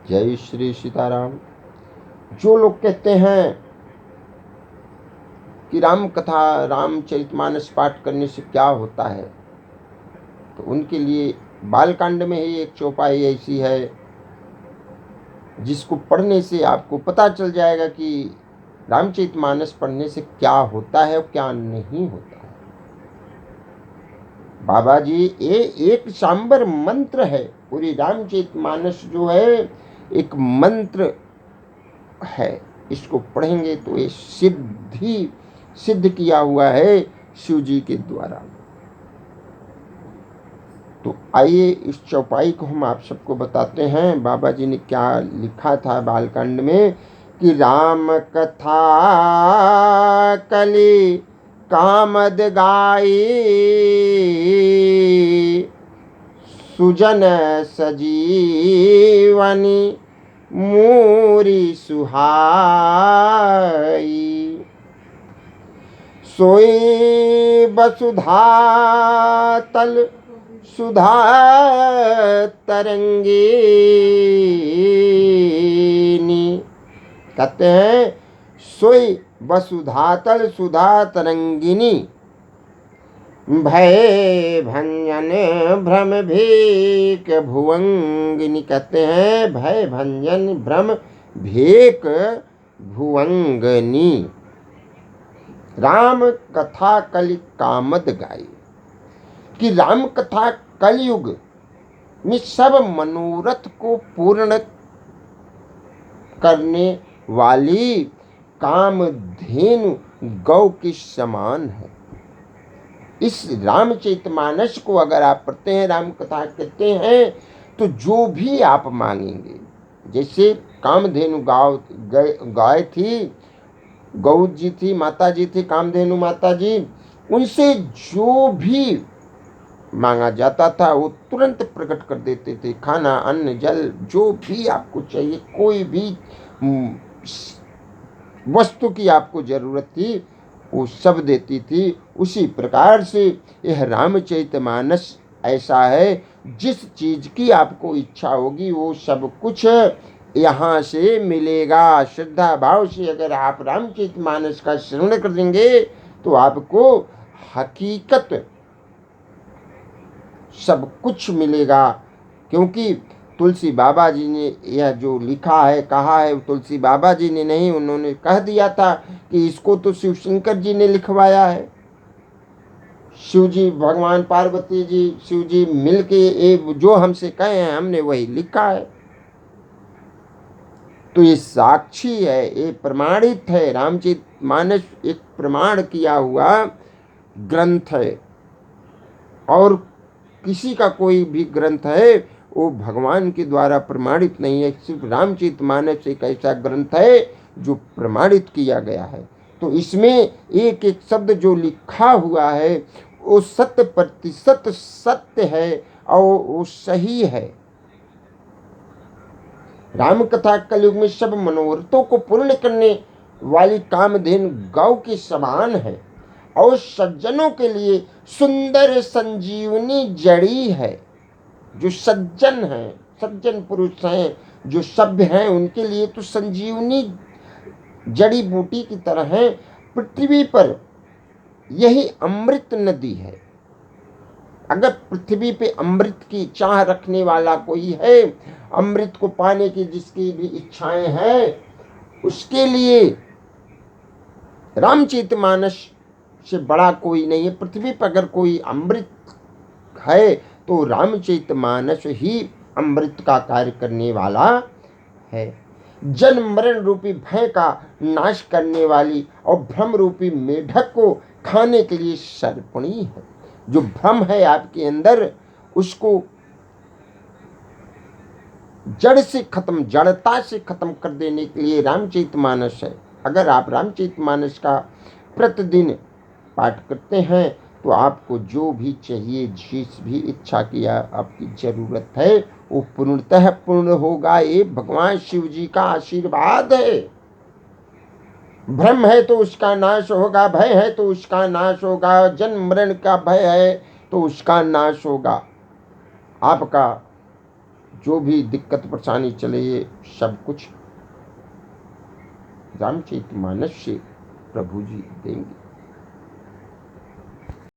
जय श्री सीताराम। जो लोग कहते हैं कि राम कथा रामचरितमानस पाठ करने से क्या होता है, तो उनके लिए बालकांड में ही एक चौपाई ऐसी है जिसको पढ़ने से आपको पता चल जाएगा कि रामचरितमानस पढ़ने से क्या होता है और क्या नहीं होता है। बाबा जी ये एक सांबर मंत्र है। पूरी रामचरितमानस जो है एक मंत्र है। इसको पढ़ेंगे तो ये सिद्ध किया हुआ है शिव जी के द्वारा। तो आइए इस चौपाई को हम आप सबको बताते हैं बाबा जी ने क्या लिखा था बालकांड में कि राम कथा कली कामद गाई सुजन सजीवनी मूरी सुहाई सोई वसुधा तल सुधा तरंगिनी। कहते हैं सोई वसुधातल सुधा तरंगिनी भय भंजन भ्रम भेक भुवंगिनी। कहते हैं भय भंजन भ्रम भेक भुवंगनी। राम कथा कलि कामद गाई कि राम कथा कलयुग में सब मनोरथ को पूर्ण करने वाली कामधेनु गौ के समान है। इस रामचरितमानस को अगर आप पढ़ते हैं, राम कथा कहते हैं, तो जो भी आप मांगेंगे, जैसे कामधेनु गाय थी, गौ जी थी, माता जी थी, कामधेनु माता जी, उनसे जो भी मांगा जाता था वो तुरंत प्रकट कर देते थे। खाना, अन्न, जल, जो भी आपको चाहिए, कोई भी वस्तु की आपको जरूरत थी वो सब देती थी। उसी प्रकार से यह रामचरितमानस ऐसा है, जिस चीज की आपको इच्छा होगी वो सब कुछ यहाँ से मिलेगा। श्रद्धा भाव से अगर आप रामचरितमानस का श्रवण कर देंगे तो आपको हकीकत सब कुछ मिलेगा। क्योंकि तुलसी बाबा जी ने यह जो लिखा है, कहा है, तुलसी बाबा जी ने नहीं, उन्होंने कह दिया था कि इसको तो शिव शंकर जी ने लिखवाया है। शिव जी, भगवान पार्वती जी, शिव जी मिलके ये जो हमसे कहे हैं हमने वही लिखा है। तो ये साक्षी है, ये प्रमाणित है। रामचरितमानस एक प्रमाण किया हुआ ग्रंथ है, और किसी का कोई भी ग्रंथ है वो भगवान के द्वारा प्रमाणित नहीं है। सिर्फ रामचरितमानस एक ऐसा ग्रंथ है जो प्रमाणित किया गया है। तो इसमें एक एक शब्द जो लिखा हुआ है वो 100% सत्य है और वो सही है। राम कथा कलयुग में सब मनोरथों को पूर्ण करने वाली कामधेनु गौ के समान है, और सज्जनों के लिए सुंदर संजीवनी जड़ी है। जो सज्जन हैं, सज्जन पुरुष हैं, जो सभ्य हैं, उनके लिए तो संजीवनी जड़ी बूटी की तरह है। पृथ्वी पर यही अमृत नदी है। अगर पृथ्वी पे अमृत की चाह रखने वाला कोई है, अमृत को पाने की जिसकी भी इच्छाएं हैं, उसके लिए रामचरितमानस से बड़ा कोई नहीं है। पृथ्वी पर अगर कोई अमृत है तो रामचरितमानस ही अमृत का कार्य करने वाला है। जन्म मरण रूपी भय का नाश करने वाली और भ्रम रूपी मेढक को खाने के लिए सर्पणी है। जो भ्रम है आपके अंदर, उसको जड़ से खत्म, जड़ता से खत्म कर देने के लिए रामचरितमानस है। अगर आप रामचरितमानस का प्रतिदिन पाठ करते हैं तो आपको जो भी चाहिए, जिस भी इच्छा की आपकी जरूरत है, वो पूर्णतः पूर्ण होगा। ये भगवान शिव जी का आशीर्वाद है। भ्रम है तो उसका नाश होगा, भय है तो उसका नाश होगा, जन्म मरण का भय है तो उसका नाश होगा। आपका जो भी दिक्कत परेशानी चले, ये सब कुछ रामचरितमानस से प्रभु जी देंगे।